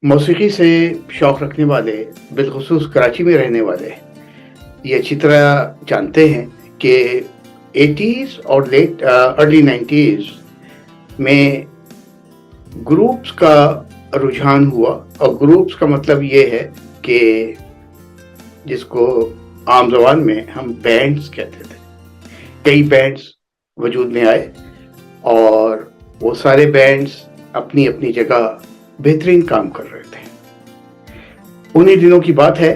मौसीकी से शौक रखने वाले, बिलख़ुसूस कराची में रहने वाले, ये अच्छी तरह जानते हैं कि 80s और अर्ली 90s में ग्रुप्स का रुझान हुआ। और ग्रुप्स का मतलब ये है कि जिसको आम ज़बान में हम बैंड्स कहते थे। कई बैंड्स वजूद में आए और वो सारे बैंड्स अपनी-अपनी जगह बेहतरीन काम कर रहे थे। उन्हीं दिनों की बात है,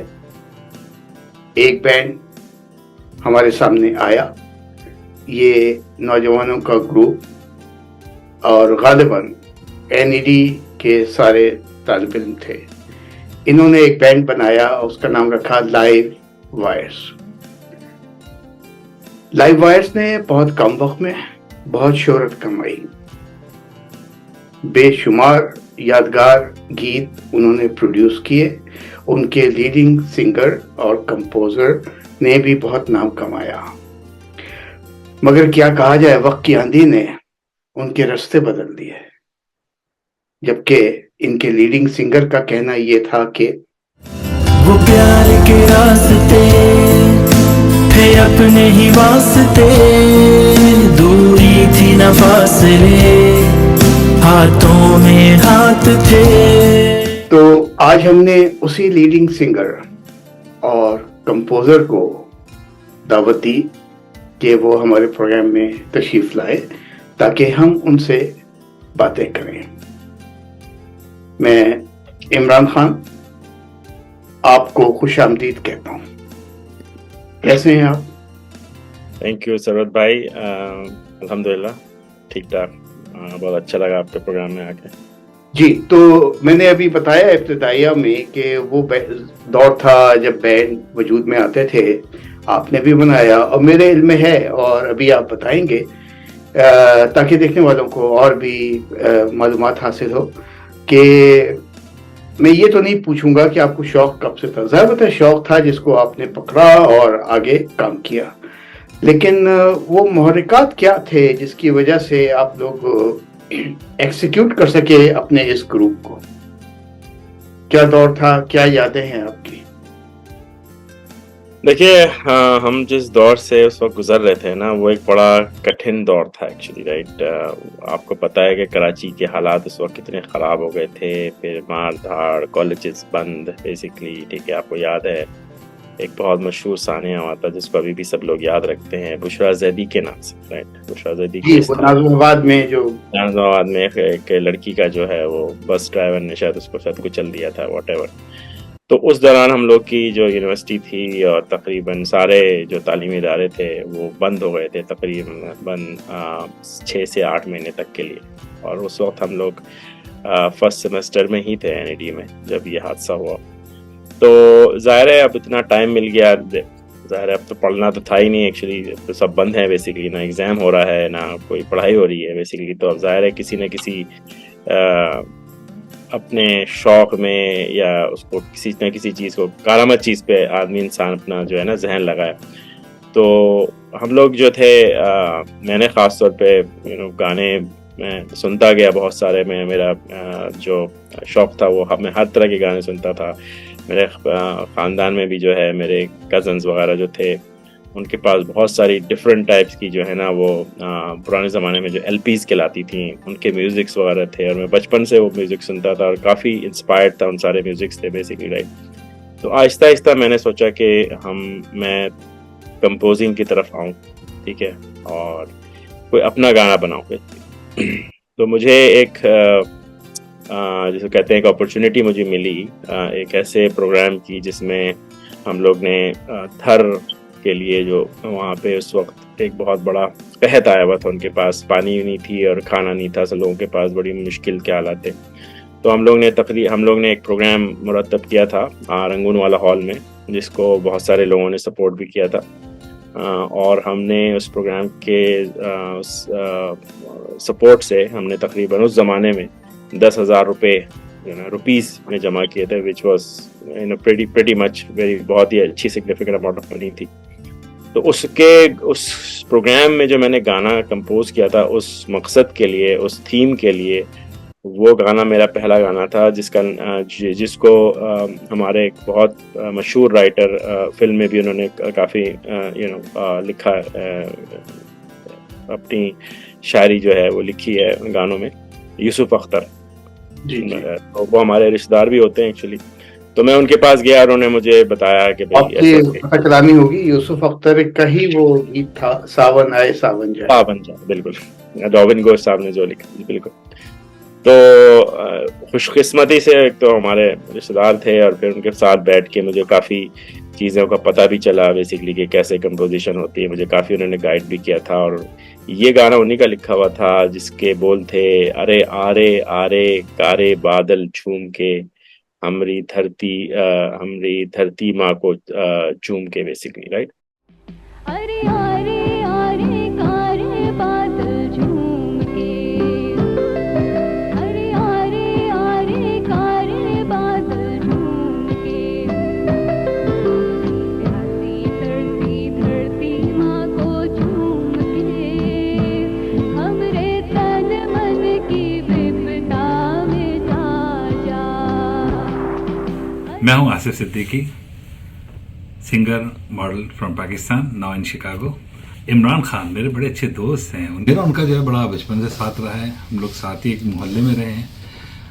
एक बैंड हमारे सामने आया। ये नौजवानों का ग्रुप और गालिबन एनईडी के सारे तालिब इल्म थे। इन्होंने एक बैंड बनाया, उसका नाम रखा लाइव वायर्स। लाइव वायर्स ने बहुत कम वक्त में बहुत शोहरत कमाई। बेशुमार यादगार गीत उन्होंने प्रोड्यूस किए। उनके लीडिंग सिंगर और कंपोजर ने भी बहुत नाम कमाया। मगर क्या कहा जाए, वक्त की आंधी ने उनके रास्ते बदल दिए। जबकि इनके लीडिंग सिंगर का कहना यह था कि वो प्यार के रास्ते थे अपने ही वास्ते, दूरी थी न फासले, हाथों में हाथ थे। तो आज हमने उसी लीडिंग सिंगर और कंपोजर को दावत दी कि वो हमारे प्रोग्राम में तशरीफ लाए ताकि हम उनसे बातें करें। मैं इमरान खान आपको खुशामदीद कहता हूँ। कैसे हैं आप? थैंक यू सरवत भाई। अल्हम्दुलिल्लाह ठीक ठाक। बहुत अच्छा लगा आपके प्रोग्राम में आके। जी, तो मैंने अभी बताया इब्तिदाइया में कि वो दौर था जब बैंड वजूद में आते थे। आपने भी बनाया और मेरे इल्म में है, और अभी आप बताएंगे ताकि देखने वालों को और भी मालूमात हासिल हो। कि मैं ये तो नहीं पूछूंगा कि आपको शौक कब से था। ज़ाहिर है शौक था जिसको आपने पकड़ा और आगे काम किया, लेकिन वो मुहर्रिकात क्या थे जिसकी वजह से आप लोग एक्सिक्यूट कर सके अपने इस ग्रुप को? क्या दौर था, क्या यादें हैं आपकी? देखिए, हम जिस दौर से उस वक्त गुजर रहे थे ना, वो एक बड़ा कठिन दौर था एक्चुअली, राइट। आपको पता है कि कराची के हालात उस वक्त कितने ख़राब हो गए थे। फिर मार धाड़, कॉलेजेस बंद बेसिकली, ठीक है। आपको याद है एक बहुत मशहूर सानिया हुआ था जिसको अभी भी सब लोग याद रखते हैं, बुशरा ज़ैदी के नाम से, राइट। बुशरा ज़ैदी नाज़िमाबाद में एक लड़की का जो है वो बस ड्राइवर ने शायद उसको शायद कुचल दिया था, व्हाटएवर। तो उस दौरान हम लोग की जो यूनिवर्सिटी थी और तकरीबन सारे जो तालीमी इदारे थे वो बंद हो गए थे तकरीबन 6 से 8 महीने तक के लिए। और उस वक्त हम लोग फर्स्ट सेमेस्टर में ही थे एनईडी में जब ये हादसा हुआ। तो ज़ाहिर है अब इतना टाइम मिल गया, ज़ाहिर है अब तो पढ़ना तो था ही नहीं एक्चुअली, तो सब बंद है बेसिकली, ना एग्ज़ाम हो रहा है ना कोई पढ़ाई हो रही है बेसिकली। तो अब ज़ाहिर है किसी न किसी अपने शौक़ में या उसको किसी न किसी चीज़ को, कारामद चीज़ पे आदमी इंसान अपना जो है ना जहन लगाए। तो हम लोग जो थे, मैंने ख़ास तौर पे गाने मैं सुनता गया बहुत सारे। मेरा जो शौक़ था वो मैं हर तरह के गाने सुनता था। मेरे ख़ानदान में भी जो है मेरे कज़न्स वगैरह जो थे उनके पास बहुत सारी डिफरेंट टाइप्स की जो है ना वो पुराने ज़माने में जो एलपीज़ कहलाती थी उनके म्यूज़िक्स वगैरह थे, और मैं बचपन से वो म्यूज़िक सुनता था और काफ़ी इंस्पायर्ड था उन सारे म्यूज़िक्स से बेसिकली, राइट। तो आहिस्ता आहिस्ता मैंने सोचा कि मैं कंपोजिंग की तरफ आऊँ, ठीक है, और कोई अपना गाना बनाऊँ। तो मुझे एक जिसे कहते हैं एक अपॉर्चुनिटी मुझे मिली एक ऐसे प्रोग्राम की जिसमें हम लोग ने थर के लिए, जो वहाँ पे उस वक्त एक बहुत बड़ा कहत आया हुआ था, उनके पास पानी नहीं थी और खाना नहीं था, सब लोगों के पास बड़ी मुश्किल के हालात थे। तो हम लोग ने एक प्रोग्राम मुरतब किया था रंगून वाला हॉल में, जिसको बहुत सारे लोगों ने सपोर्ट भी किया था। और हमने उस प्रोग्राम के सपोर्ट से हमने तकरीबन उस ज़माने में 10,000 रुपीज़ में जमा किए थे, विच वॉज pretty much बहुत ही अच्छी सिग्निफिकेंट अमाउंट ऑफ मनी थी। तो उस प्रोग्राम में जो मैंने गाना कंपोज किया था उस मकसद के लिए, उस थीम के लिए, वो गाना मेरा पहला गाना था जिसको हमारे एक बहुत मशहूर राइटर, फिल्म में भी उन्होंने काफ़ी लिखा, अपनी शायरी जो है वो लिखी है गानों में, यूसुफ अख्तर। जी जी। तो वो हमारे रिश्तेदार भी होते हैं एक्चुअली। तो मैं उनके पास गया और उन्होंने मुझे बताया कि भाई आपकी पता चलानी होगी, यूसुफ अख्तर का ही वो गीत था, सावन आए सावन जाए। सावन जाए, बिल्कुल, रॉबिन घोष साहब ने जो लिखा, बिल्कुल। तो खुशकिस्मती से एक तो हमारे रिश्तेदार थे और फिर उनके साथ बैठ के मुझे काफ़ी चीज़ों का पता भी चला बेसिकली कि कैसे कंपोजिशन होती है। मुझे काफ़ी उन्होंने गाइड भी किया था। और ये गाना उन्हीं का लिखा हुआ था जिसके बोल थे, अरे आरे आरे कारे बादल झूम के, हमरी धरती माँ को चूम के, बेसिकली, राइट। अरे आरे आरे कारे बादल झूम के, अरे आरे आरे कारे बादल झूम के, प्यासी तरसी धरती माँ को चूम के, हमरे तन मन की विपदा मिटा जा। मैं हूं Asif Siddiqui, singer model from Pakistan, now in Chicago. Imran Khan मेरे बड़े अच्छे दोस्त हैं, मेरा उनका जो है बड़ा बचपन से साथ रहा है। हम लोग साथ ही एक मोहल्ले में रहे हैं।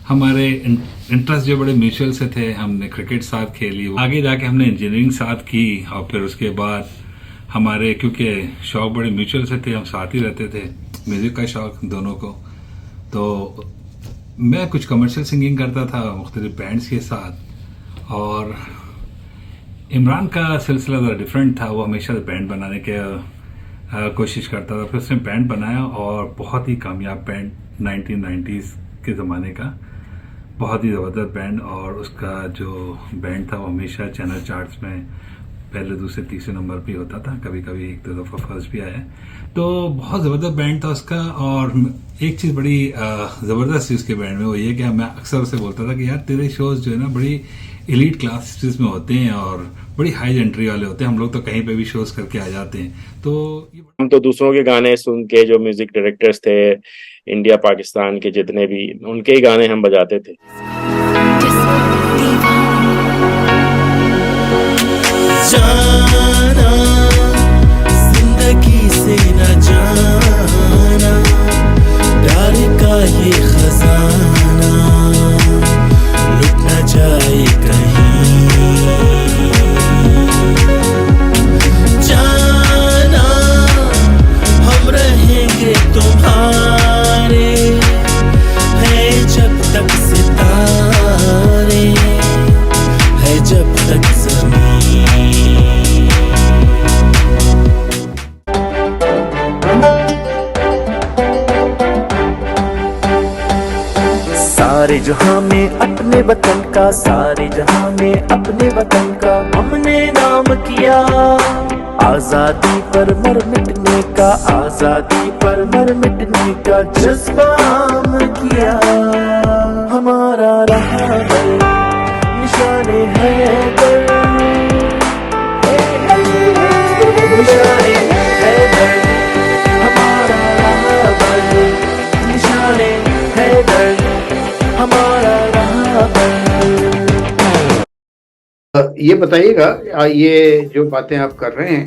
हमारे इंटरेस्ट जो बड़े म्यूचुअल से थे। हमने क्रिकेट साथ खेली, आगे जाके हमने इंजीनियरिंग साथ की, और फिर उसके बाद हमारे क्योंकि शौक बड़े म्यूचुअल से थे, हम साथ ही रहते थे, म्यूज़िक का शौक दोनों को। तो मैं कुछ कमर्शियल सिंगिंग करता था मुख्तलिफ बैंड्स के साथ, और इमरान का सिलसिला ज़रा डिफरेंट था। वो हमेशा बैंड बनाने के कोशिश करता था। फिर उसने बैंड बनाया और बहुत ही कामयाब बैंड, 1990s के ज़माने का बहुत ही ज़बरदस्त बैंड। और उसका जो बैंड था वो हमेशा चैनल चार्ट्स में पहले, दूसरे, तीसरे नंबर पे होता था, कभी कभी एक दो दफ़ा फर्स्ट भी आया। तो बहुत ज़बरदस्त बैंड था उसका। और एक चीज़ बड़ी ज़बरदस्त थी उसके बैंड में, वो ये कि मैं अक्सर उसे बोलता था कि यार तेरे शोज़ जो है ना बड़ी एलीट क्लासेस में होते हैं और बड़ी हाई एंट्री वाले होते हैं, हम लोग तो कहीं पे भी शोज करके आ जाते हैं। तो हम तो दूसरों के गाने सुन के, जो म्यूजिक डायरेक्टर्स थे इंडिया पाकिस्तान के जितने भी, उनके ही गाने हम बजाते थे। जाना जिंदगी से न जाना, प्यार का ये खजाना लुट न जाए कहीं। जाना हम रहेंगे तुम्हारे, है जब तक सितारे, है जब तक सारे जहां में अपने वतन का, सारे जहां में अपने वतन का हमने नाम किया। आजादी पर मर मिटने का, आजादी पर मर मिटने का जज्बा हम किया। हमारा रहा है निशाने हैदर, निशाने हैदर, हमारा रहा है निशाने हैदर, हमारा रहा। ये बताइएगा, ये जो बातें आप कर रहे हैं,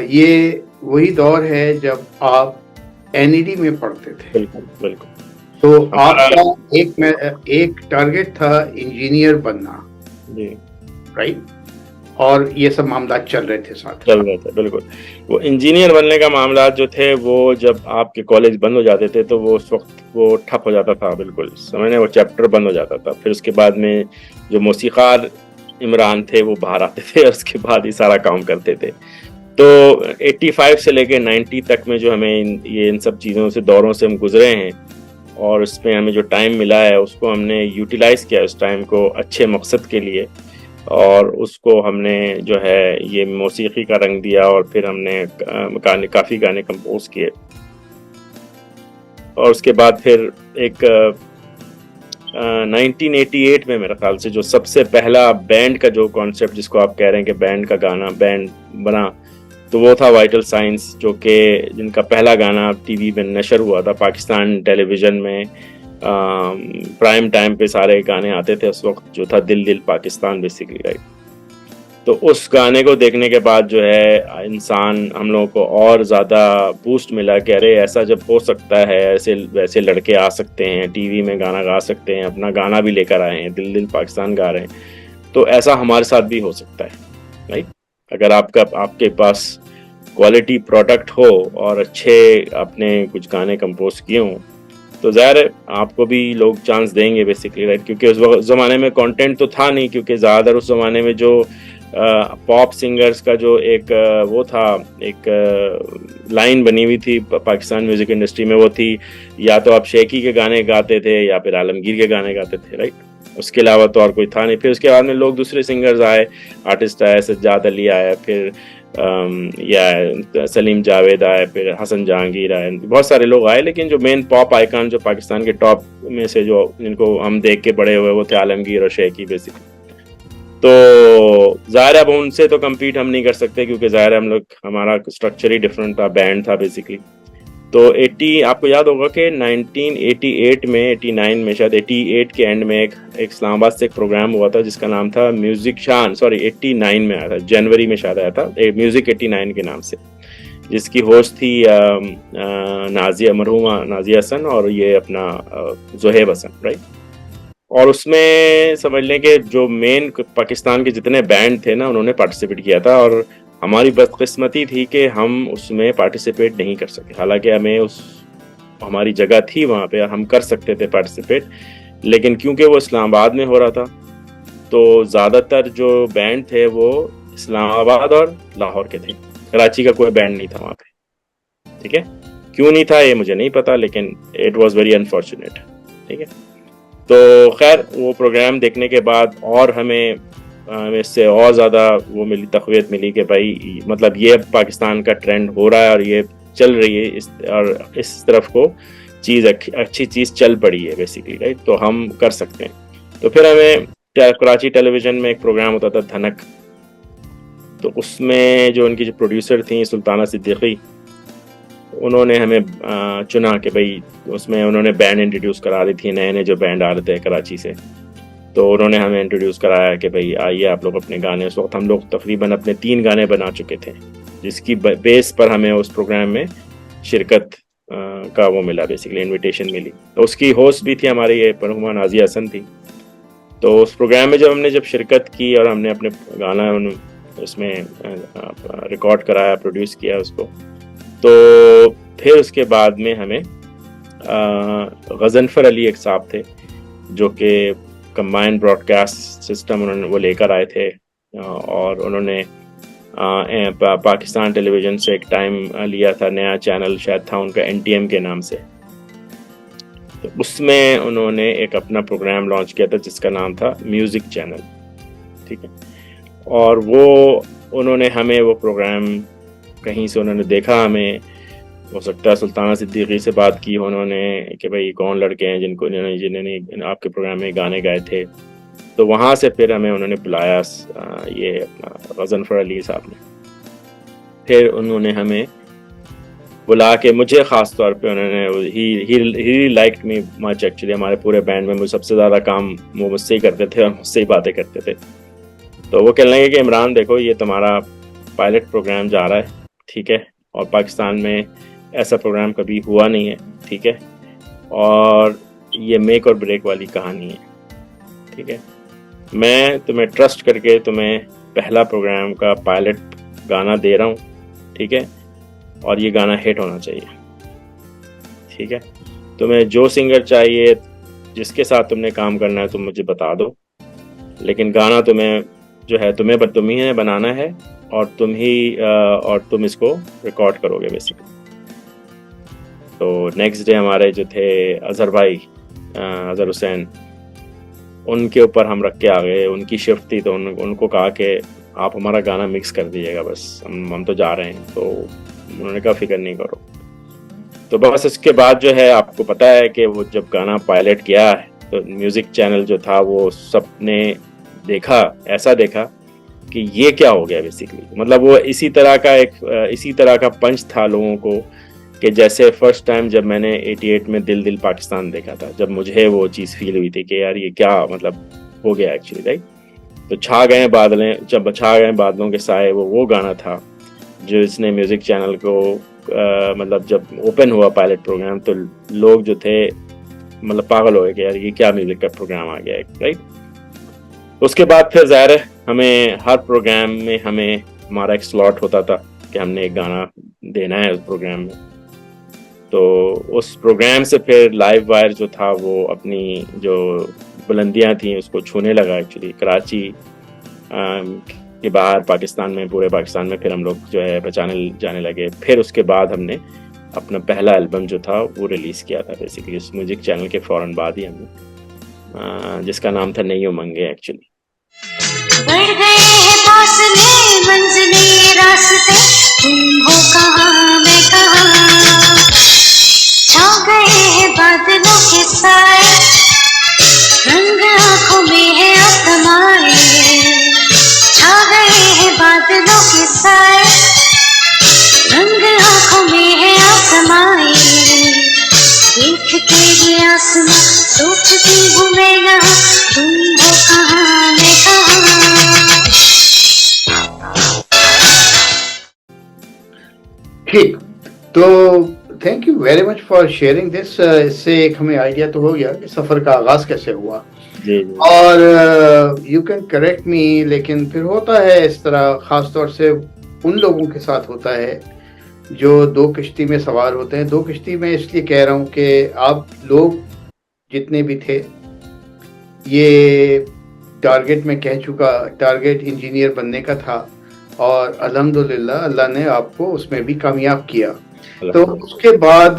ये वही दौर है जब आप एनईडी में पढ़ते थे। बिल्कुल बिल्कुल। तो आपका एक टारगेट था इंजीनियर बनना, जी, राइट? और ये सब मामला चल रहे थे, साथ चल रहे थे, बिल्कुल। वो इंजीनियर बनने का मामला जो थे, वो जब आपके कॉलेज बंद हो जाते थे तो वो उस वक्त वो ठप हो जाता था, बिल्कुल समझने, वो चैप्टर बंद हो जाता था। फिर उसके बाद में जो मौसीकार इमरान थे वो बाहर आते थे और उसके बाद ही सारा काम करते थे। तो 85 से लेके 90 तक में जो हमें इन सब चीज़ों से, दौरों से हम गुजरे हैं, और उसमें हमें जो टाइम मिला है उसको हमने यूटिलाइज़ किया, उस टाइम को अच्छे मकसद के लिए, और उसको हमने जो है ये मौसीकी का रंग दिया। और फिर हमने काफ़ी गाने कंपोज किए। और उसके बाद फिर एक 1988 में मेरे ख्याल से जो सबसे पहला बैंड का जो कॉन्सेप्ट, जिसको आप कह रहे हैं कि बैंड का गाना, बैंड बना, तो वो था वाइटल साइंस, जो कि जिनका पहला गाना टीवी में नशर हुआ था पाकिस्तान टेलीविज़न में। प्राइम टाइम पे सारे गाने आते थे उस वक्त, जो था दिल दिल पाकिस्तान बेसिकली, राइट। तो उस गाने को देखने के बाद जो है इंसान, हम लोगों को और ज़्यादा बूस्ट मिला कि अरे ऐसा जब हो सकता है, ऐसे वैसे लड़के आ सकते हैं, टीवी में गाना गा सकते हैं, अपना गाना भी लेकर आए हैं, दिल दिल पाकिस्तान गा रहे हैं, तो ऐसा हमारे साथ भी हो सकता है, राइट। अगर आपके पास क्वालिटी प्रोडक्ट हो और अच्छे आपने कुछ गाने कंपोज किए हों, तो ज़ाहिर है आपको भी लोग चांस देंगे बेसिकली, राइट। क्योंकि उस ज़माने में कंटेंट तो था नहीं, क्योंकि ज़्यादातर उस ज़माने में जो पॉप सिंगर्स का जो एक वो था, एक लाइन बनी हुई थी पाकिस्तान म्यूज़िक इंडस्ट्री में, वो थी या तो आप शेखी के गाने गाते थे या फिर आलमगीर के गाने गाते थे, राइट। उसके अलावा तो और कोई था नहीं। फिर उसके बाद में लोग दूसरे सिंगर्स आए, आर्टिस्ट आए, सज्जाद अली आए, फिर या सलीम जावेद आए, फिर हसन जहांगीर आए, बहुत सारे लोग आए। लेकिन जो मेन पॉप आइकन जो पाकिस्तान के टॉप में से जो जिनको हम देख के बड़े हुए, वो थे आलमगीर और शेखी बेसिकली। तो ज़ाहिर है अब उनसे तो कम्पीट हम नहीं कर सकते, क्योंकि ज़ाहिर है हमारा स्ट्रक्चर ही डिफरेंट था, बैंड था बेसिकली। तो 80 आपको याद होगा कि 1988 में, 89 में, शायद 88 के एंड में एक इस्लामाबाद से एक प्रोग्राम हुआ था जिसका नाम था म्यूजिक शान, सॉरी 89 में आया था, जनवरी में शायद आया था, म्यूजिक 89 के नाम से, जिसकी होस्ट थी नाजिया, मरहूमा नाजिया हसन, और ये अपना जोहेब हसन, राइट। और उसमें समझ लें कि जो मेन पाकिस्तान के जितने बैंड थे ना, उन्होंने पार्टिसिपेट किया था, और हमारी बदकिस्मती थी कि हम उसमें पार्टिसिपेट नहीं कर सके। हालांकि हमारी जगह थी वहाँ पे, हम कर सकते थे पार्टिसिपेट, लेकिन क्योंकि वो इस्लामाबाद में हो रहा था, तो ज़्यादातर जो बैंड थे वो इस्लामाबाद और लाहौर के थे, कराची का कोई बैंड नहीं था वहाँ पे, ठीक है। क्यों नहीं था ये मुझे नहीं पता, लेकिन इट वॉज वेरी अनफॉर्चुनेट, ठीक है। तो खैर वो प्रोग्राम देखने के बाद और हमें इससे और ज़्यादा वो मिली, तक़वियत मिली कि भाई मतलब ये अब पाकिस्तान का ट्रेंड हो रहा है और ये चल रही है, और इस तरफ को चीज़ अच्छी चीज़ चल पड़ी है बेसिकली, राइट। तो हम कर सकते हैं। तो फिर हमें कराची टेलीविज़न में एक प्रोग्राम होता था धनक, तो उसमें जो उनकी जो प्रोड्यूसर थी सुल्ताना सिद्दीकी, उन्होंने हमें चुना कि भाई उसमें उन्होंने बैंड इंट्रोड्यूस करा दी थी, नए नए जो बैंड आ रहे थे कराची से, तो उन्होंने हमें इंट्रोड्यूस कराया कि भाई आइए आप लोग अपने गाने। उस वक्त हम लोग तकरीबन अपने 3 गाने बना चुके थे, जिसकी बेस पर हमें उस प्रोग्राम में शिरकत का वो मिला, बेसिकली इनविटेशन मिली। तो उसकी होस्ट भी थी हमारी ये मरहूमा नाजिया हसन थी। तो उस प्रोग्राम में जब शिरकत की और हमने अपने गाना उसमें रिकॉर्ड कराया, प्रोड्यूस किया उसको, तो फिर उसके बाद में हमें गज़नफ़र अली एक साहब थे जो कि कंबाइंड ब्रॉडकास्ट सिस्टम उन्होंने वो लेकर आए थे, और उन्होंने पाकिस्तान टेलीविज़न से एक टाइम लिया था, नया चैनल शायद था उनका NTM के नाम से। तो उसमें उन्होंने एक अपना प्रोग्राम लॉन्च किया था जिसका नाम था म्यूज़िक चैनल, ठीक है। और वो उन्होंने हमें वो प्रोग्राम कहीं से उन्होंने देखा, हमें हो सकता है सुल्ताना सिद्दीकी से बात की उन्होंने कि भाई कौन लड़के हैं जिन्होंने आपके प्रोग्राम में गाने गाए थे। तो वहाँ से फिर हमें उन्होंने बुलाया, ये अपना गज़नफ़र अली साहब ने। फिर उन्होंने हमें बुला के, मुझे ख़ास तौर पे उन्होंने he liked me much actually. हमारे पूरे बैंड में सबसे ज़्यादा काम वो मुझसे ही करते थे और मुझसे ही बातें करते थे। तो वो कहने लगे कि इमरान देखो, ये तुम्हारा पायलट प्रोग्राम जा रहा है, ठीक है, और पाकिस्तान में ऐसा प्रोग्राम कभी हुआ नहीं है, ठीक है, और ये मेक और ब्रेक वाली कहानी है, ठीक है। मैं तुम्हें ट्रस्ट करके तुम्हें पहला प्रोग्राम का पायलट गाना दे रहा हूँ, ठीक है, और ये गाना हिट होना चाहिए, ठीक है। तुम्हें जो सिंगर चाहिए, जिसके साथ तुमने काम करना है, तुम मुझे बता दो, लेकिन गाना तुम्हें जो है तुम ही बनाना है, और तुम इसको रिकॉर्ड करोगे बेसिकली। तो नेक्स्ट डे हमारे जो थे अज़हर हुसैन, उनके ऊपर हम रख के आ गए। उनकी शिफ्ट थी, तो उनको कहा कि आप हमारा गाना मिक्स कर दीजिएगा, बस हम तो जा रहे हैं। तो उन्होंने कहा फिक्र नहीं करो। तो बस इसके बाद जो है आपको पता है कि वो जब गाना पायलट किया है, तो म्यूज़िक चैनल जो था वो सब ने देखा, ऐसा देखा कि ये क्या हो गया बेसिकली। मतलब वो इसी तरह का पंच था लोगों को कि जैसे फर्स्ट टाइम जब मैंने 88 में दिल दिल पाकिस्तान देखा था, जब मुझे वो चीज़ फील हुई थी कि यार ये क्या मतलब हो गया एक्चुअली, राइट। तो छा गए बादलें, जब छा गए बादलों के साए, वो गाना था जो इसने म्यूजिक चैनल को मतलब जब ओपन हुआ पायलट प्रोग्राम तो लोग जो थे मतलब पागल हो गए कि यार ये क्या म्यूजिक का प्रोग्राम आ गया है, राइट। उसके बाद फिर ज़ाहिर है हमें हर प्रोग्राम में हमें हमारा एक स्लॉट होता था कि हमने एक गाना देना है उस प्रोग्राम में। तो उस प्रोग्राम से फिर लाइव वायर जो था वो अपनी जो बुलंदियां थी उसको छूने लगा एक्चुअली। कराची के बाहर पाकिस्तान में, पूरे पाकिस्तान में फिर हम लोग जो है बचाने जाने लगे। फिर उसके बाद हमने अपना पहला एल्बम जो था वो रिलीज़ किया था बेसिकली उस म्यूजिक चैनल के फ़ौरन बाद ही हमने, जिसका नाम था नहीं उमंगे एक्चुअली। बढ़ गए हैं फासले, मंजिलें, रास्ते, तुम हो कहाँ मैं कहाँ, छा गए हैं बादलों के साए, रंग आँखों में है आसमाए, छा गए हैं बादलों के साए, रंग आँखों में है आसमाए, देख के ये आसमां सोचती हूँ मैं यहाँ, तुम हो कहाँ मैं कहाँ। ठीक, तो thank you very much for sharing this. इससे एक हमें आइडिया तो हो गया कि सफ़र का आगाज़ कैसे हुआ। जी। और यू कैन करेक्ट मी, लेकिन फिर होता है इस तरह, ख़ास तौर से उन लोगों के साथ होता है जो दो किश्ती में सवार होते हैं। दो किश्ती में इसलिए कह रहा हूँ कि आप लोग जितने भी थे, ये टारगेट में कह चुका, टारगेट इंजीनियर बनने का था और अल्हम्दुलिल्लाह अल्लाह ने आपको उसमें भी कामयाब किया। तो उसके बाद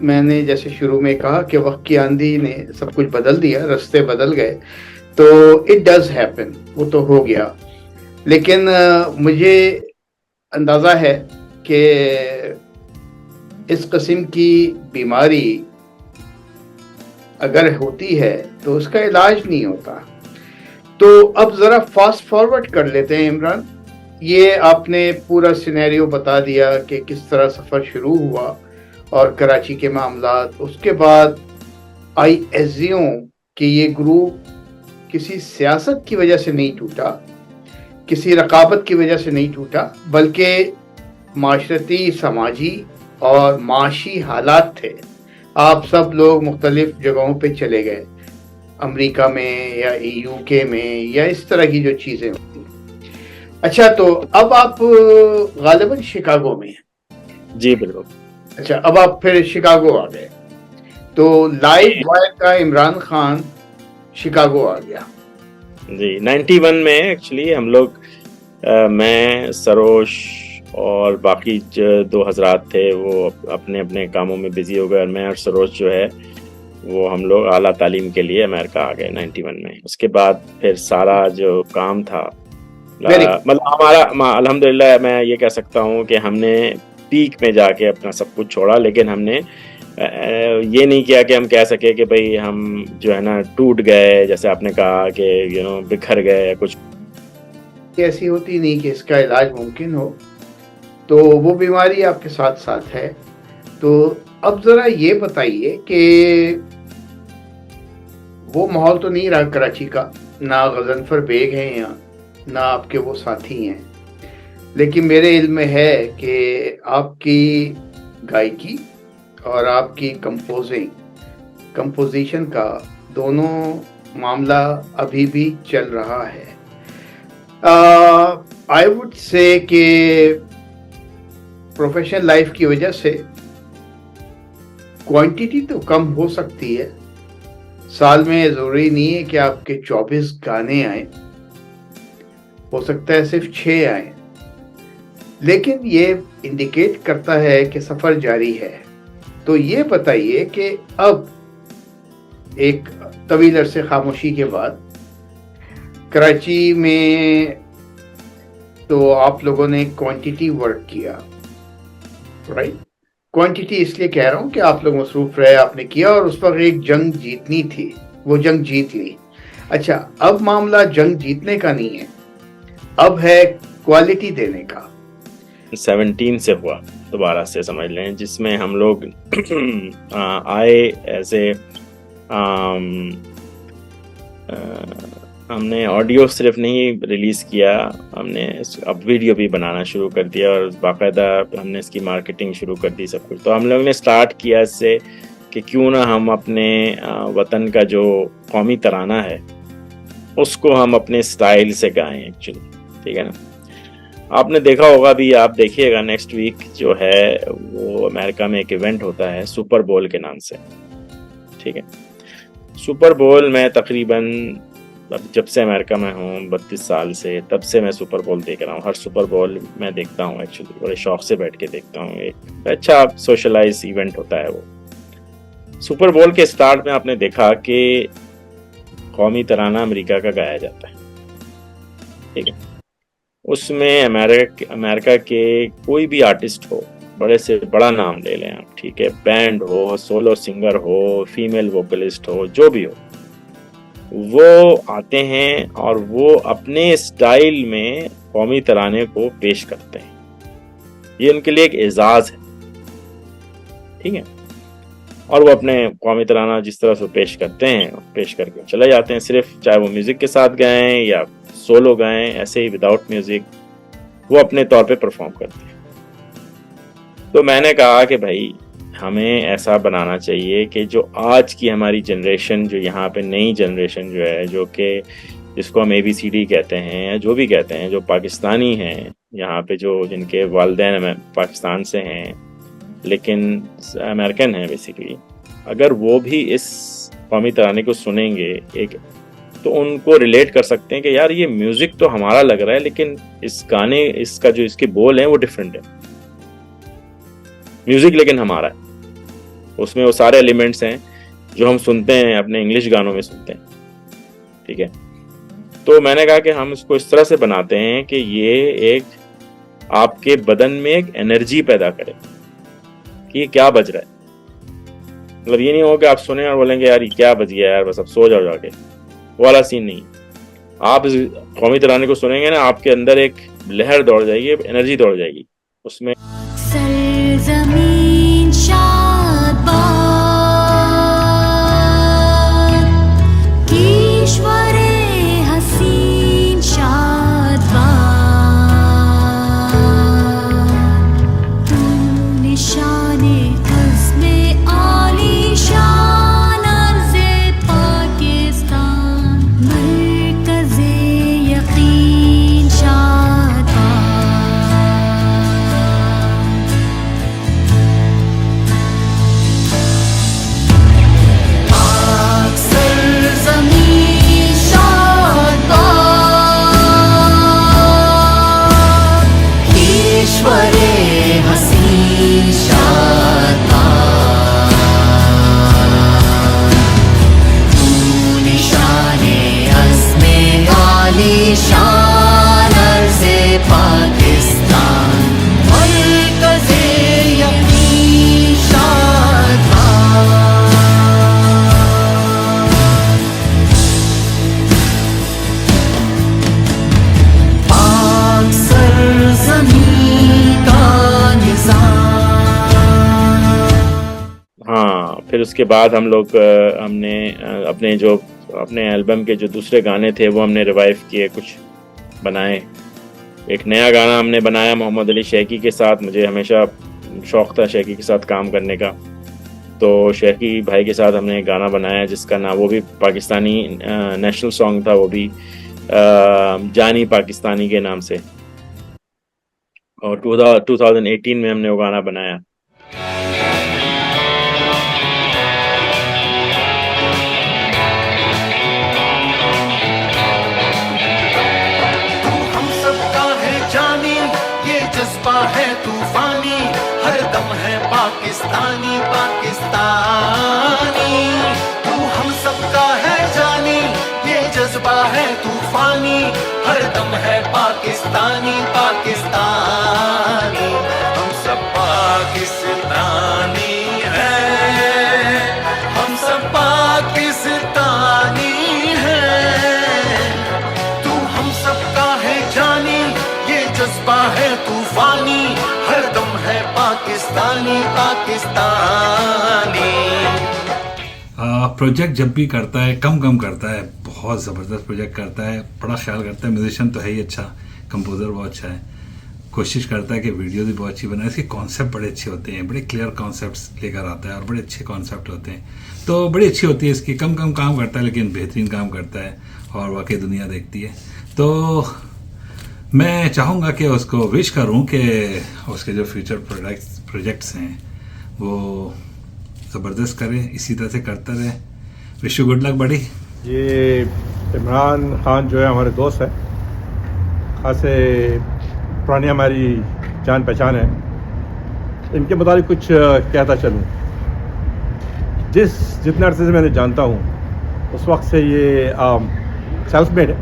मैंने जैसे शुरू में कहा कि वक्त की आंधी ने सब कुछ बदल दिया, रास्ते बदल गए, तो इट डज हैपन, वो तो हो गया। लेकिन मुझे अंदाज़ा है कि इस किस्म की बीमारी अगर होती है तो उसका इलाज नहीं होता। तो अब ज़रा फास्ट फॉरवर्ड कर लेते हैं इमरान। ये आपने पूरा सिनेरियो बता दिया कि किस तरह सफ़र शुरू हुआ और कराची के मामलात। उसके बाद आई एज्यूम कि ये ग्रुप किसी सियासत की वजह से नहीं टूटा, किसी रकाबत की वजह से नहीं टूटा, बल्कि माशरती, समाजी और माशी हालात थे। आप सब लोग मुख्तलिफ जगहों पे चले गए, अमेरिका में या यूके में या इस तरह की जो चीज़ें होती। अच्छा, तो अब आप गालिबन शिकागो में हैं। जी बिल्कुल। अच्छा, अब आप फिर शिकागो आ गए, तो लाइव वायर का इमरान खान शिकागो आ गया। जी 91 में एक्चुअली हम लोग मैं, सरोश और बाकी जो दो हजरात थे वो अपने अपने कामों में बिजी हो गए और मैं और सरोज जो है वो हम लोग आला तालीम के लिए अमेरिका आ गए 91 में। उसके बाद फिर सारा जो काम था मतलब हमारा अल्हम्दुलिल्लाह मैं ये कह सकता हूँ कि हमने पीक में जाके अपना सब कुछ छोड़ा, लेकिन हमने ये नहीं किया कि हम कह सके कि भाई हम जो है ना टूट गए, जैसे आपने कहा कि बिखर गए या कुछ। ऐसी होती नहीं कि इसका इलाज मुमकिन हो, तो वो बीमारी आपके साथ साथ है। तो अब ज़रा ये बताइए कि वो माहौल तो नहीं रहा कराची का, ना गज़नफर बेग हैं यहाँ, ना आपके वो साथी हैं, लेकिन मेरे इल्म में है कि आपकी गायकी और आपकी कंपोजिशन का दोनों मामला अभी भी चल रहा है। आई वुड से कि प्रोफेशनल लाइफ की वजह से क्वांटिटी तो कम हो सकती है, साल में ज़रूरी नहीं है कि आपके 24 गाने आए, हो सकता है सिर्फ 6 आए, लेकिन ये इंडिकेट करता है कि सफ़र जारी है। तो ये बताइए कि अब एक तवील अरसे खामोशी के बाद कराची में तो आप लोगों ने क्वांटिटी वर्क किया, राइट? क्वांटिटी इसलिए कह रहा हूँ कि आप लोग मसरूफ रहे, आपने किया और उस वक्त एक जंग जीतनी थी, वो जंग जीत ली। अच्छा, अब मामला जंग जीतने का नहीं है, अब है क्वालिटी देने का। 17 से हुआ दोबारा से, समझ लें, जिसमें हम लोग आए ऐसे हमने ऑडियो सिर्फ नहीं रिलीज़ किया, हमने अब वीडियो भी बनाना शुरू कर दिया और बाकायदा हमने इसकी मार्केटिंग शुरू कर दी, सब कुछ। तो हम लोग ने स्टार्ट किया इससे कि क्यों ना हम अपने वतन का जो कौमी तराना है उसको हम अपने स्टाइल से गाएं एक्चुअली, ठीक है ना। आपने देखा होगा, भी आप देखिएगा नेक्स्ट वीक जो है वो अमेरिका में एक इवेंट होता है सुपर बोल के नाम से, ठीक है। सुपर बोल मैं तकरीबन जब से अमेरिका में हूँ 32 साल से, तब से मैं सुपर बोल देख रहा हूँ। हर सुपर बोल मैं देखता हूँ एक्चुअली, बड़े शौक से बैठ के देखता हूँ। एक अच्छा सोशलाइज इवेंट होता है वो। सुपर बोल के स्टार्ट में आपने देखा कि कौमी तराना अमेरिका का गाया जाता है, ठीक है। उसमें अमेरिका के कोई भी आर्टिस्ट हो, बड़े से बड़ा नाम ले लें आप, ठीक है, बैंड हो, सोलो सिंगर हो, फीमेल वोकलिस्ट हो, जो भी हो, वो आते हैं और वो अपने स्टाइल में कौमी तराने को पेश करते हैं। ये उनके लिए एक एजाज है, ठीक है। और वो अपने कौमी तराना जिस तरह से पेश करते हैं, पेश करके चले जाते हैं, सिर्फ चाहे वो म्यूजिक के साथ गाएं या सोलो गाएं, ऐसे ही विदाउट म्यूजिक वो अपने तौर पे परफॉर्म करते हैं। तो मैंने कहा कि भाई हमें ऐसा बनाना चाहिए कि जो आज की हमारी जनरेशन, जो यहाँ पे नई जनरेशन जो है, जो कि जिसको हम ABCD कहते हैं या जो भी कहते हैं, जो पाकिस्तानी हैं यहाँ पे, जो जिनके वालिदैन पाकिस्तान से हैं लेकिन अमेरिकन हैं बेसिकली, अगर वो भी इस कौमी तराने को सुनेंगे एक, तो उनको रिलेट कर सकते हैं कि यार ये म्यूजिक तो हमारा लग रहा है लेकिन इस गाने, इसका जो इसके बोल हैं वो डिफरेंट है, म्यूजिक लेकिन हमारा है। उसमें वो सारे एलिमेंट्स हैं जो हम सुनते हैं अपने इंग्लिश गानों में सुनते हैं, ठीक है। तो मैंने कहा कि हम इसको इस तरह से बनाते हैं कि ये एक आपके बदन में एक एनर्जी पैदा करे कि ये क्या बज रहा है। मतलब ये नहीं हो कि आप सुने और बोलेंगे यार ये क्या बज गया यार, बस अब सो जाओ जाके, वो वाला सीन नहीं। आप इस कौमी तराने को सुनेंगे ना, आपके अंदर एक लहर दौड़ जाएगी, एनर्जी दौड़ जाएगी उसमें। सरजमीन शादबाद, ईश्वरे हसीन शादबाद, तू निशाने हस्मे आलीशान अर्ज़े पाकिस्तान, मरकज़े यकीन शादबाद। शान अर्ज़े पाकिस्तान, मरकज़े यकीन शादबाद। पाक सरज़मीं का निज़ाम। हाँ, फिर उसके बाद हम लोग हमने अपने एल्बम के जो दूसरे गाने थे वो हमने रिवाइव किए, कुछ बनाए। एक नया गाना हमने बनाया मोहम्मद अली शेखी के साथ। मुझे हमेशा शौक़ था शेखी के साथ काम करने का, तो शेखी भाई के साथ हमने एक गाना बनाया जिसका नाम, वो भी पाकिस्तानी नेशनल सॉन्ग था, वो भी जानी पाकिस्तानी के नाम से, और 2018 में हमने वो गाना बनाया। है तूफानी, हर दम है पाकिस्तानी पाकिस्तानी, तू हम सबका है जानी, ये जज्बा है तूफानी, हर दम है पाकिस्तानी पाकिस्तानी, हम सब पाकिस्तानी हैं, हम सब पाकिस्तानी हैं, तू हम सबका है जानी, ये जज्बा है तूफानी, पाकिस्तानी। प्रोजेक्ट जब भी करता है कम करता है, बहुत ज़बरदस्त प्रोजेक्ट करता है, बड़ा ख्याल करता है। म्यूजिशियन तो है ही अच्छा, कंपोज़र बहुत अच्छा है, कोशिश करता है कि वीडियो भी बहुत अच्छी बनाए। इसके कॉन्सेप्ट बड़े अच्छे होते हैं, बड़े क्लियर कॉन्सेप्ट्स लेकर आता है और बड़े अच्छे कॉन्सेप्ट होते हैं, तो बड़ी अच्छी होती है इसकी। कम काम करता है लेकिन बेहतरीन काम करता है और वाकई दुनिया देखती है। तो मैं चाहूँगा कि उसको विश करूँ कि उसके जो फ्यूचर प्रोजेक्ट्स हैं वो ज़बरदस्त करे, इसी तरह से करता रहे। विश यू गुड लक बड़ी। ये इमरान खान जो है हमारे दोस्त है, खासे पुरानी हमारी जान पहचान है। इनके मुताबिक कुछ कहता चलूँ, जितने अरसे से मैंने जानता हूँ उस वक्त से ये सेल्फ मेड है।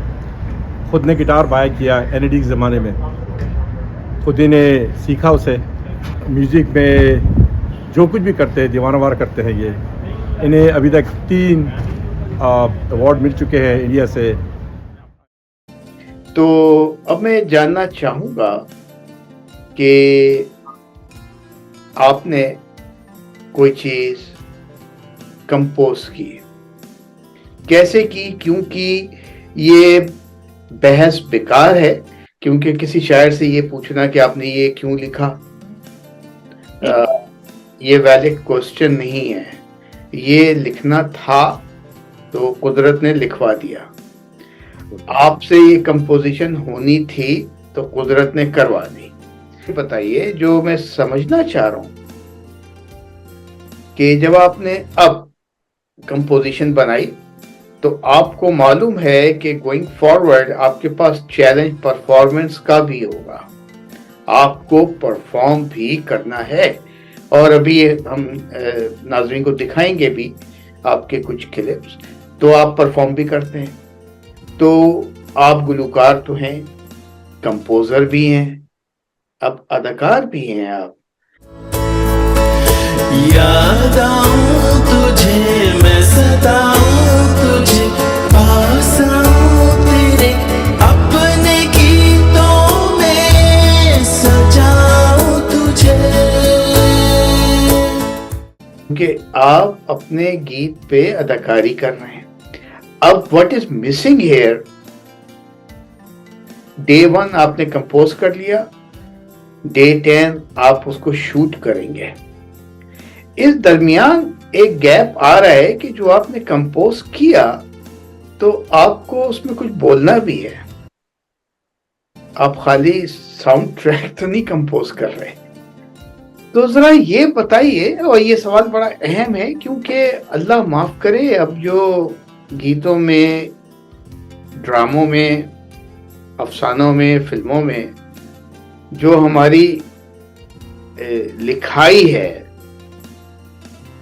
खुद ने गिटार बाय किया एनईडी के ज़माने में, खुद ही ने सीखा उसे। म्यूज़िक में जो कुछ भी करते हैं दीवाना वार करते हैं ये। इन्हें अभी तक 3 अवार्ड मिल चुके हैं इंडिया से। तो अब मैं जानना चाहूँगा कि आपने कोई चीज़ कंपोज की, कैसे की, क्योंकि ये बहस बेकार है। क्योंकि किसी शायर से ये पूछना कि आपने ये क्यों लिखा, ये वैलिड क्वेश्चन नहीं है। ये लिखना था तो कुदरत ने लिखवा दिया, आपसे ये कंपोजिशन होनी थी तो कुदरत ने करवा दी। बताइए, जो मैं समझना चाह रहा हूं कि जब आपने अब कंपोजिशन बनाई तो आपको मालूम है कि गोइंग फॉरवर्ड आपके पास चैलेंज परफॉर्मेंस का भी होगा, आपको परफॉर्म भी करना है। और अभी हम नाज़रीन को दिखाएंगे भी आपके कुछ क्लिप्स, तो आप परफॉर्म भी करते हैं। तो आप गुलूकार तो हैं, कंपोजर भी हैं, अब अदाकार भी हैं आप। याद आऊं तुझे मैं सताऊं तुझे, पास आऊं तेरे अपने गीतों में सजाऊं तुझे। क्योंकि आप अपने गीत पे अदाकारी कर रहे हैं। अब what is missing here, day 1 आपने कंपोज कर लिया, डे 10 आप उसको शूट करेंगे। इस दरमियान एक गैप आ रहा है कि जो आपने कंपोज किया तो आपको उसमें कुछ बोलना भी है। आप खाली साउंड ट्रैक तो नहीं कंपोज कर रहे। तो जरा ये बताइए, और ये सवाल बड़ा अहम है क्योंकि अल्लाह माफ करे, अब जो गीतों में, ड्रामों में, अफसानों में, फिल्मों में जो हमारी लिखाई है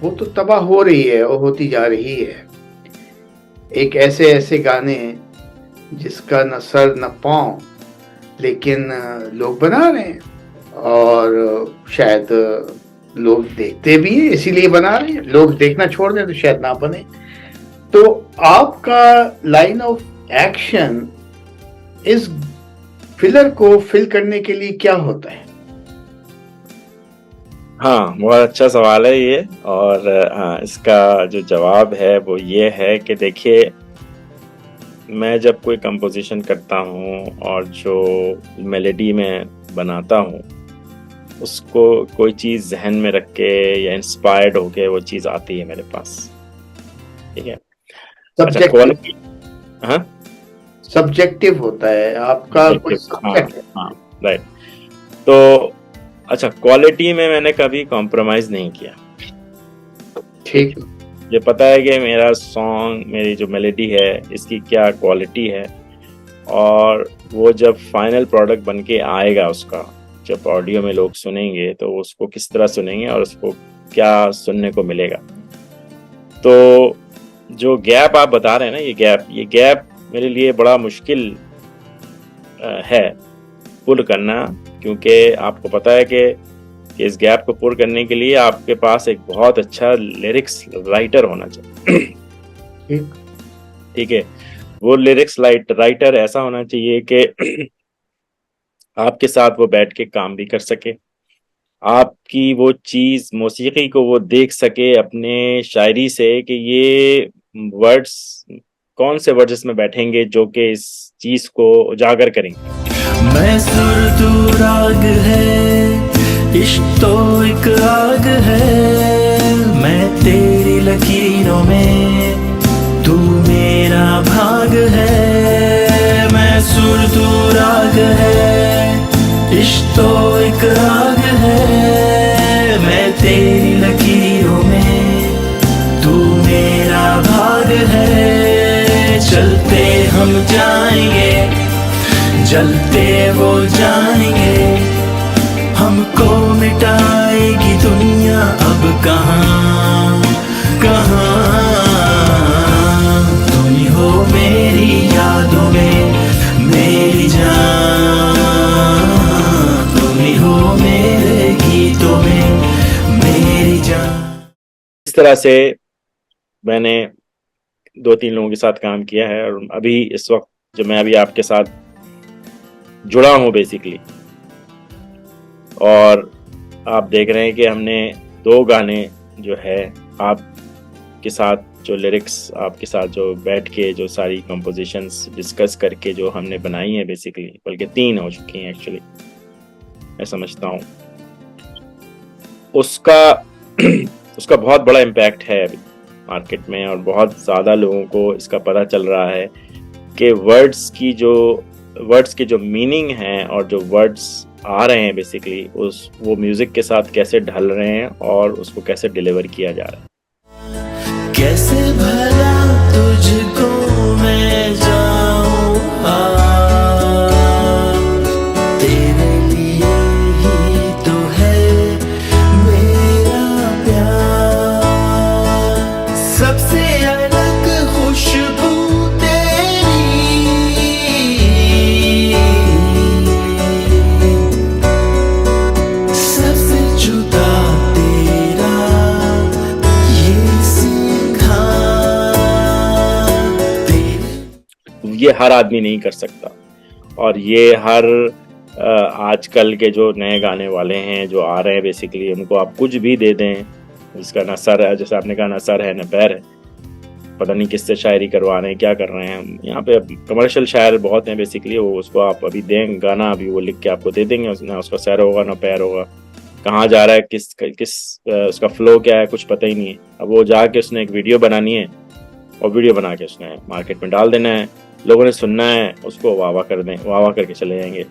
वो तो तबाह हो रही है और होती जा रही है। एक ऐसे गाने जिसका न सर न पाँव, लेकिन लोग बना रहे हैं और शायद लोग देखते भी हैं, इसीलिए बना रहे हैं। लोग देखना छोड़ दें तो शायद ना बने। तो आपका लाइन ऑफ एक्शन इस फिलर को फिल करने के लिए क्या होता है? हाँ, बहुत अच्छा सवाल है ये। और हाँ, इसका जो जवाब है वो ये है कि देखिए, मैं जब कोई कंपोजिशन करता हूँ और जो मेलोडी में बनाता हूँ उसको कोई चीज़ जहन में रख के या इंस्पायर्ड होके वो चीज़ आती है मेरे पास, ठीक है। अच्छा, क्वालिटी, हाँ, सब्जेक्टिव होता है आपका कोई हाँ subject है। हाँ, राइट। तो अच्छा, क्वालिटी में मैंने कभी कॉम्प्रोमाइज़ नहीं किया। ठीक, ये पता है कि मेरा सॉन्ग, मेरी जो मेलोडी है इसकी क्या क्वालिटी है, और वो जब फाइनल प्रोडक्ट बन के आएगा, उसका जब ऑडियो में लोग सुनेंगे तो उसको किस तरह सुनेंगे और उसको क्या सुनने को मिलेगा। तो जो गैप आप बता रहे हैं ना, ये गैप मेरे लिए बड़ा मुश्किल है पुल करना, क्योंकि आपको पता है कि इस गैप को पूरा करने के लिए आपके पास एक बहुत अच्छा लिरिक्स राइटर होना चाहिए, ठीक है। वो लिरिक्स राइटर ऐसा होना चाहिए कि आपके साथ वो बैठ के काम भी कर सके, आपकी वो चीज़ मौसीकी को वो देख सके अपने शायरी से कि ये वर्ड्स कौन से वर्ड्स में बैठेंगे जो कि इस चीज़ को उजागर करेंगे। मैं सुर तू राग है, इश्क तो एक आग है, मैं तेरी लकीरों में, तू मेरा भाग है। मैं सुर तू राग है, इश्क तो एक आग है, मैं तेरी लकीरों में, तू मेरा भाग है। चलते हम जाएंगे, जलते वो जाएंगे, हमको मिटाएगी दुनिया अब कहाँ कहाँ। तुम ही हो मेरी यादों में मेरी जान, तुम ही हो मेरे गीतों में मेरी जान। इस तरह से मैंने 2-3 लोगों के साथ काम किया है और अभी इस वक्त जो मैं अभी आपके साथ जुड़ा हूँ बेसिकली, और आप देख रहे हैं कि हमने 2 गाने जो है आपके साथ, जो लिरिक्स आपके साथ जो बैठ के जो सारी कंपोजिशंस डिस्कस करके जो हमने बनाई हैं बेसिकली, बल्कि 3 हो चुकी हैं एक्चुअली, मैं समझता हूँ उसका उसका बहुत बड़ा इम्पैक्ट है अभी मार्केट में, और बहुत ज़्यादा लोगों को इसका पता चल रहा है कि वर्ड्स के जो मीनिंग हैं और जो वर्ड्स आ रहे हैं बेसिकली वो म्यूज़िक के साथ कैसे ढल रहे हैं और उसको कैसे डिलीवर किया जा रहा है। कैसे भला तुझको मैं जाऊं, तेरे लिए ही तो है मेरा प्यार, सबसे अलग खुशबू सबसे जुदा तेरा ये सीखा। ये हर आदमी नहीं कर सकता, और ये हर आजकल के जो नए गाने वाले हैं जो आ रहे हैं बेसिकली, उनको आप कुछ भी दे दें, जिसका ना सर है, जैसे आपने कहा ना सर है ना पैर है, पता नहीं किससे शायरी करवा रहे हैं, क्या कर रहे हैं। यहाँ पे कमर्शियल शायर बहुत हैं बेसिकली, वो उसको आप अभी दें गाना, अभी वो लिख के आपको दे देंगे, ना उसका सर होगा ना पैर होगा, कहाँ जा रहा है, किस उसका फ्लो क्या है, कुछ पता ही नहीं है। अब वो जाके उसने एक वीडियो बनानी है और वीडियो बना के उसने मार्केट में डाल देना है, लोगों ने सुनना है, उसको वाह वाह कर दें, वाह वाह करके चले जाएंगे।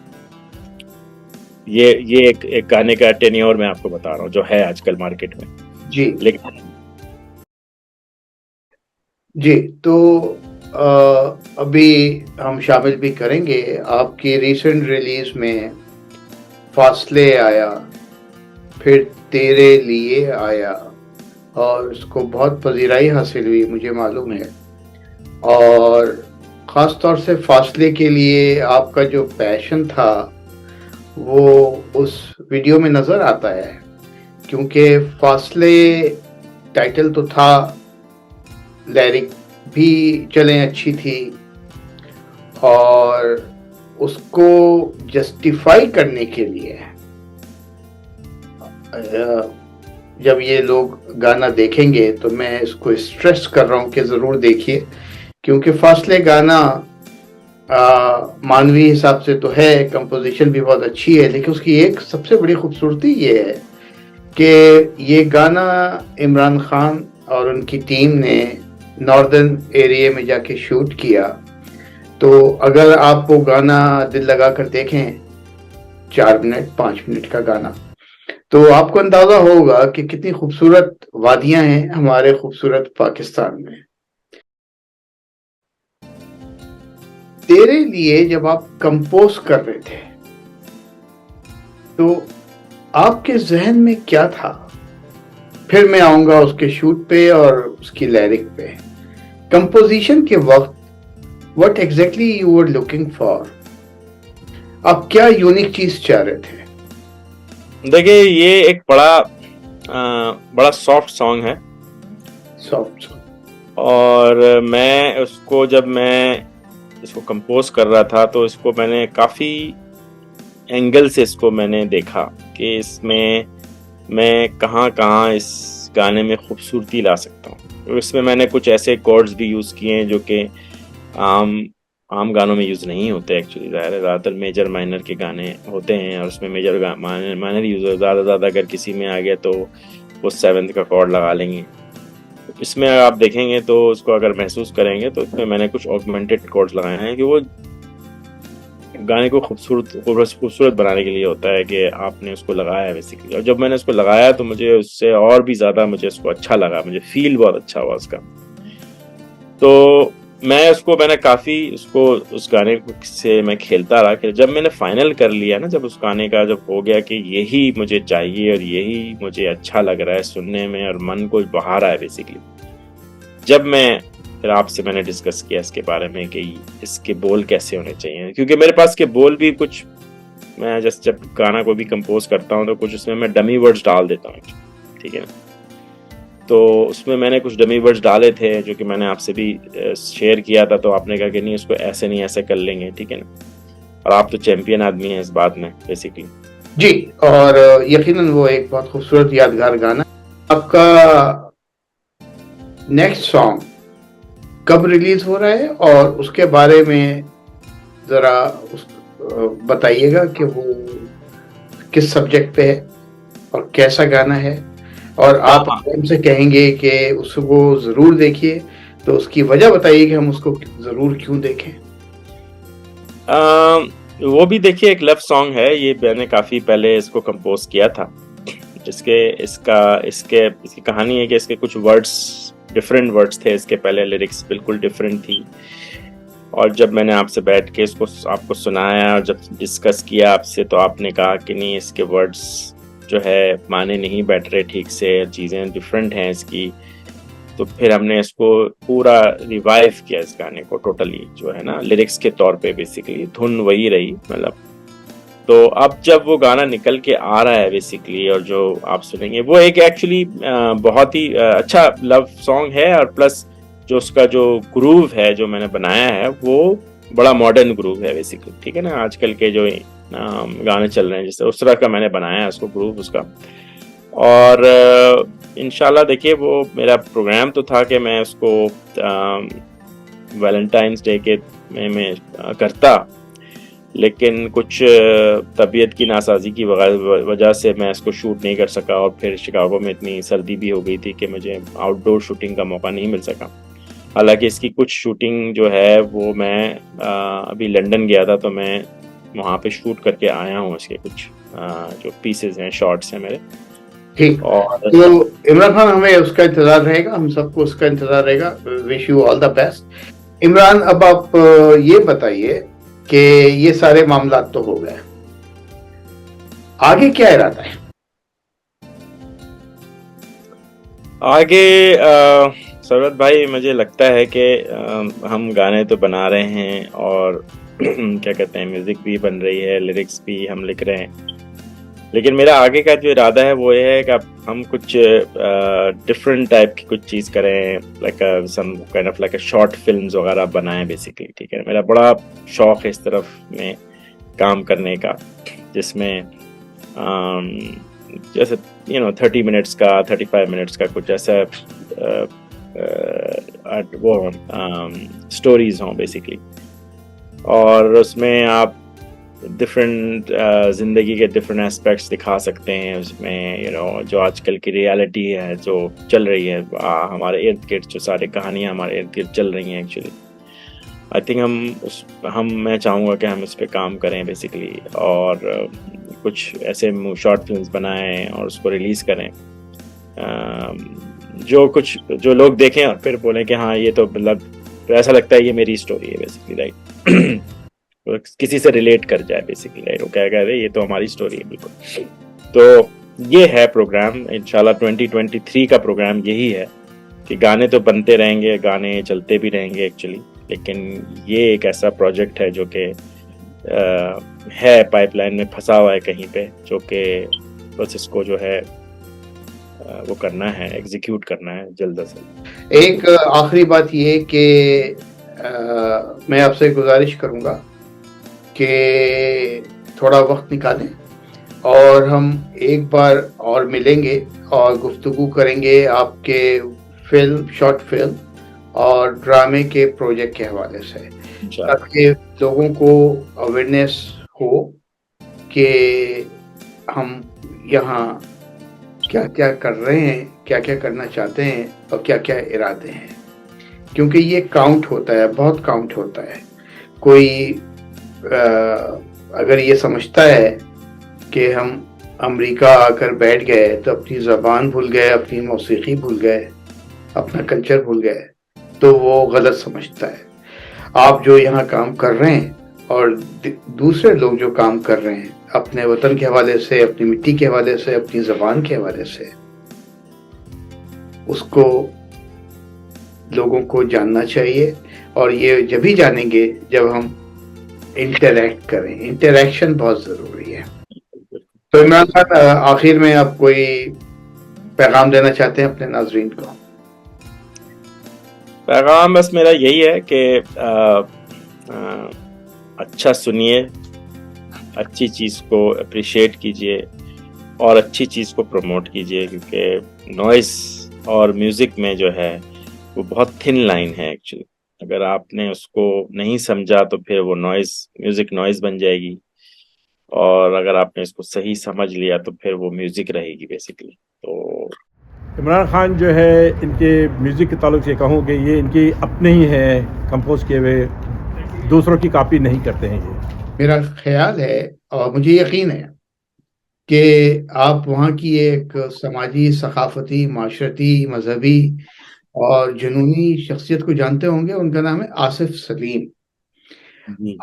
ये एक गाने का टेन्योर मैं आपको बता रहा हूँ जो है आजकल मार्केट में जी लेकिन जी। तो अभी हम शामिल भी करेंगे आपकी रिसेंट रिलीज में फासले आया, फिर तेरे लिए आया, और उसको बहुत पजीराई हासिल हुई मुझे मालूम है, और ख़ास तौर से फासले के लिए आपका जो पैशन था वो उस वीडियो में नज़र आता है, क्योंकि फासले टाइटल तो था, लिरिक भी चलें अच्छी थी, और उसको जस्टिफाई करने के लिए जब ये लोग गाना देखेंगे तो मैं इसको स्ट्रेस कर रहा हूँ कि ज़रूर देखिए, क्योंकि फासले गाना मानवी हिसाब से तो है, कंपोजिशन भी बहुत अच्छी है, लेकिन उसकी एक सबसे बड़ी खूबसूरती ये है कि ये गाना इमरान खान और उनकी टीम ने नॉर्दर्न एरिया में जाके शूट किया। तो अगर आप वो गाना दिल लगा कर देखें, 4 मिनट 5 मिनट का गाना, तो आपको अंदाजा होगा कि कितनी खूबसूरत वादियां हैं हमारे खूबसूरत पाकिस्तान में। तेरे लिए जब आप कंपोज कर रहे थे तो आपके जहन में क्या था? फिर मैं आऊंगा उसके शूट पे और उसकी लिरिक पे। कंपोजिशन के वक्त what exactly you were looking for? आप क्या यूनिक चीज चाह रहे थे? देखिए, ये एक बड़ा सॉफ्ट सॉन्ग है, सॉफ्ट, और मैं उसको जब मैं इसको कंपोज कर रहा था तो इसको मैंने काफ़ी एंगल से इसको मैंने देखा कि इसमें मैं कहाँ कहाँ इस गाने में खूबसूरती ला सकता हूँ। तो इसमें मैंने कुछ ऐसे कॉर्ड्स भी यूज़ किए हैं जो कि आम आम गानों में यूज़ नहीं होते एक्चुअली। ज़ाहिर है ज़्यादातर मेजर माइनर के गाने होते हैं और उसमें मेजर माइनर यूज़ हो, ज़्यादा अगर किसी में आ गया तो वो 7th का कॉर्ड लगा लेंगे। इसमें आप देखेंगे तो उसको अगर महसूस करेंगे तो इसमें मैंने कुछ ऑगमेंटेड कॉर्ड्स लगाए हैं कि वो गाने को खूबसूरत बनाने के लिए होता है कि आपने उसको लगाया है बेसिकली। और जब मैंने उसको लगाया तो मुझे उससे और भी ज़्यादा मुझे उसको अच्छा लगा, मुझे फील बहुत अच्छा हुआ उसका। तो मैंने काफ़ी उसको उस गाने से मैं खेलता रहा कि जब मैंने फाइनल कर लिया ना, जब उस गाने का जब हो गया कि यही मुझे चाहिए और यही मुझे अच्छा लग रहा है सुनने में और मन को बहा रहा है बेसिकली, जब फिर आपसे मैंने डिस्कस किया इसके बारे में कि इसके बोल कैसे होने चाहिए, क्योंकि मेरे पास के बोल भी कुछ, मैं जब गाना को भी कंपोज करता हूँ तो कुछ उसमें मैं डमी वर्ड्स डाल देता हूँ, ठीक है ना। तो उसमें मैंने कुछ डमी वर्ड्स डाले थे जो कि मैंने आपसे भी शेयर किया था, तो आपने कहा कि नहीं उसको ऐसे नहीं ऐसे कर लेंगे, ठीक है ना। और आप तो चैंपियन आदमी हैं इस बात में बेसिकली। जी, और यकीनन वो एक बहुत खूबसूरत यादगार गाना। आपका नेक्स्ट सॉन्ग कब रिलीज हो रहा है और उसके बारे में जरा बताइएगा कि वो किस सब्जेक्ट पे है और कैसा गाना है, और आप हमसे कहेंगे कि उसको जरूर देखिए तो उसकी वजह बताइए कि हम उसको जरूर क्यों देखें। वो भी देखिए एक लव सॉन्ग है, ये मैंने काफ़ी पहले इसको कंपोज किया था। इसकी कहानी है कि इसके कुछ डिफरेंट वर्ड्स थे, इसके पहले लिरिक्स बिल्कुल डिफरेंट थी। और जब मैंने आपसे बैठ के इसको आपको सुनाया और जब डिस्कस किया आपसे, तो आपने कहा कि नहीं इसके वर्ड्स जो है माने नहीं बैठ रहे ठीक से, चीज़ें डिफरेंट हैं इसकी। तो फिर हमने इसको पूरा रिवाइव किया इस गाने को टोटली, जो है ना, लिरिक्स के तौर पे बेसिकली धुन वही रही मतलब। तो अब जब वो गाना निकल के आ रहा है बेसिकली और जो आप सुनेंगे वो एक एक्चुअली बहुत ही अच्छा लव सॉन्ग है, और प्लस जो उसका जो ग्रूव है जो मैंने बनाया है वो बड़ा मॉडर्न ग्रूव है बेसिकली, ठीक है ना। आजकल के जो गाने चल रहे हैं जैसे उस तरह का मैंने बनाया है उसको ग्रूव उसका। और इंशाल्लाह देखिए, वो मेरा प्रोग्राम तो था कि मैं उसको वैलेंटाइंस डे के में करता, लेकिन कुछ तबीयत की नासाजी की वजह से मैं इसको शूट नहीं कर सका। और फिर शिकागो में इतनी सर्दी भी हो गई थी कि मुझे आउटडोर शूटिंग का मौका नहीं मिल सका। हालांकि इसकी कुछ शूटिंग जो है वो मैं अभी लंदन गया था तो मैं वहाँ पे शूट करके आया हूँ। इसके कुछ जो पीसेस हैं, शॉट्स हैं मेरे। ठीक, और तो इमरान खान हमें उसका इंतजार रहेगा, हम सबको उसका इंतजार रहेगा। Wish you all the best. Imran, अब आप ये बताइए कि ये सारे मामला तो हो गए, आगे क्या इरादा है? आगे सरवत भाई, मुझे लगता है कि हम गाने तो बना रहे हैं और क्या कहते हैं, म्यूजिक भी बन रही है, लिरिक्स भी हम लिख रहे हैं। लेकिन मेरा आगे का जो इरादा है वो ये है कि हम कुछ डिफरेंट टाइप की कुछ चीज़ करें, like some kind of like short films वगैरह बनाएं बेसिकली, ठीक है। मेरा बड़ा शौक है इस तरफ में काम करने का, जिसमें जैसे 30 मिनट्स का 35 मिनट्स का कुछ ऐसा वो स्टोरीज हों बेसिकली। और उसमें आप डिफरेंट ज़िंदगी के डिफरेंट एस्पेक्ट्स दिखा सकते हैं उसमें, जो आजकल की रियलिटी है जो चल रही है हमारे इर्द गिर्द, जो सारी कहानियाँ हमारे इर्द गिर्द चल रही हैं एक्चुअली। आई थिंक मैं चाहूँगा कि हम इस पे काम करें बेसिकली, और कुछ ऐसे शॉर्ट फिल्म्स बनाएं और उसको रिलीज़ करें, जो लोग देखें और फिर बोलें कि हाँ ये तो मतलब ऐसा लगता है ये मेरी स्टोरी है बेसिकली, राइट। किसी से रिलेट कर जाए बेसिकली, राइट। वो क्या कह रहे, ये तो हमारी स्टोरी है बिल्कुल। तो ये है प्रोग्राम, इंशाल्लाह 2023 का प्रोग्राम यही है कि गाने तो बनते रहेंगे, गाने चलते भी रहेंगे एक्चुअली, लेकिन ये एक ऐसा प्रोजेक्ट है जो कि है पाइपलाइन में फंसा हुआ है कहीं पे, जो कि बस इसको जो है वो करना है, एग्जीक्यूट करना है जल्द से जल्द। एक आखिरी बात ये कि मैं आपसे गुजारिश करूंगा कि थोड़ा वक्त निकालें और हम एक बार और मिलेंगे और गुफ्तगू करेंगे आपके फिल्म, शॉर्ट फिल्म और ड्रामे के प्रोजेक्ट के हवाले से, इंशाल्लाह। ताकि लोगों को अवेयरनेस हो कि हम यहाँ क्या क्या कर रहे हैं, क्या क्या करना चाहते हैं और क्या क्या इरादे हैं। क्योंकि ये काउंट होता है, बहुत काउंट होता है। कोई अगर ये समझता है कि हम अमेरिका आकर बैठ गए तो अपनी ज़बान भूल गए, अपनी मौसीकी भूल गए, अपना कल्चर भूल गए, तो वो गलत समझता है। आप जो यहाँ काम कर रहे हैं और दूसरे लोग जो काम कर रहे हैं अपने वतन के हवाले से, अपनी मिट्टी के हवाले से, अपनी ज़बान के हवाले से, उसको लोगों को जानना चाहिए। और ये जब ही जानेंगे जब हम इंटरैक्ट करें। इंटरैक्शन बहुत ज़रूरी है। तो इमरान खान, आखिर में आप कोई पैगाम देना चाहते हैं अपने नाजरीन को? पैगाम बस मेरा यही है कि अच्छा सुनिए, अच्छी चीज़ को अप्रिशिएट कीजिए और अच्छी चीज़ को प्रमोट कीजिए, क्योंकि नॉइस और म्यूज़िक में जो है वो बहुत थिन लाइन है एक्चुअली। अगर आपने उसको नहीं समझा तो फिर वो म्यूज़िक नॉइस बन जाएगी, और अगर आपने इसको सही समझ लिया तो फिर वो म्यूज़िक रहेगी बेसिकली। तो इमरान खान जो है, इनके म्यूज़िक के ताल्लुक से कहूँ कि ये इनके अपने ही हैं, कंपोज किए हुए, दूसरों की कॉपी नहीं करते हैं ये। मेरा ख्याल है और मुझे यकीन है कि आप वहाँ की एक समाजी, सकाफती, माशरती, मजहबी और जुनूनी शख्सियत को जानते होंगे। उनका नाम है आसिफ सलीम।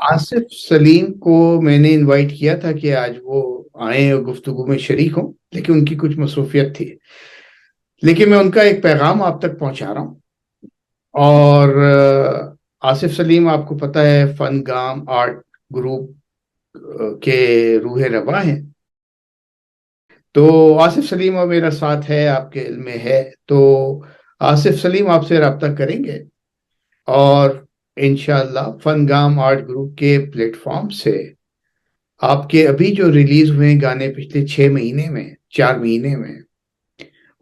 आसिफ सलीम को मैंने इनवाइट किया था कि आज वो आए और गुफ्तगू में शरीक हों, लेकिन उनकी कुछ मसरूफियत थी। लेकिन मैं उनका एक पैगाम आप तक पहुंचा रहा हूँ। और आसिफ सलीम, आपको पता है, फनगाम आर्ट ग्रुप के रूह रवा हैं। तो आसिफ सलीम और मेरा साथ है, आपके इल्म में है। तो आसिफ सलीम आपसे रब्ता करेंगे और इंशाअल्लाह फनगाम आर्ट ग्रुप के प्लेटफॉर्म से आपके अभी जो रिलीज हुए गाने पिछले 4 महीने में,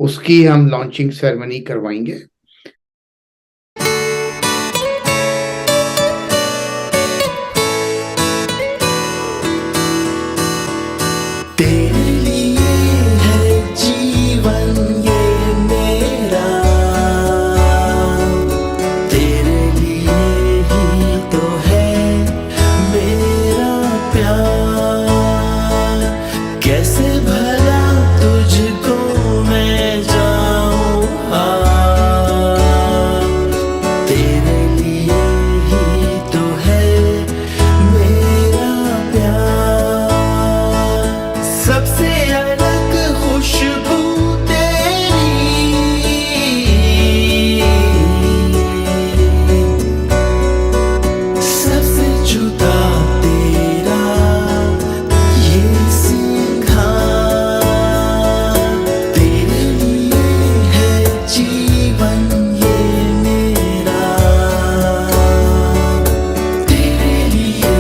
उसकी हम लॉन्चिंग सेरेमनी करवाएंगे। तेरे लिए है जीवन ये मेरा, तेरे लिए ही तो है मेरा प्यार। कैसे भला तुझको मैं जाऊं, तेरे लिए ही तो है मेरा प्यार। सबसे अलग खुशबू तेरी, सबसे जुदा तेरा ये सीखा। तेरे लिए है जीवन ये मेरा, तेरे लिए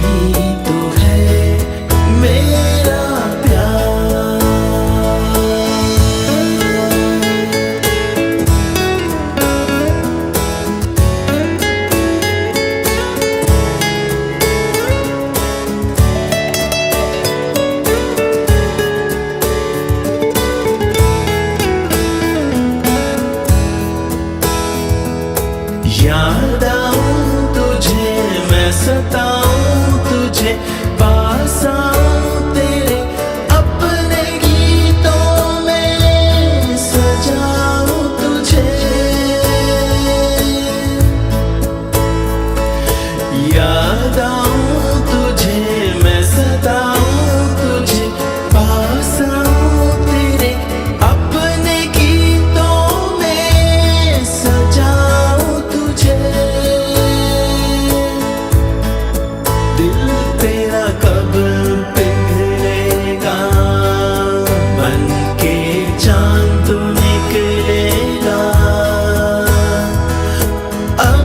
ही तो है मेरा प्यार। याद आऊं तुझे, मैं सताऊं तुझे,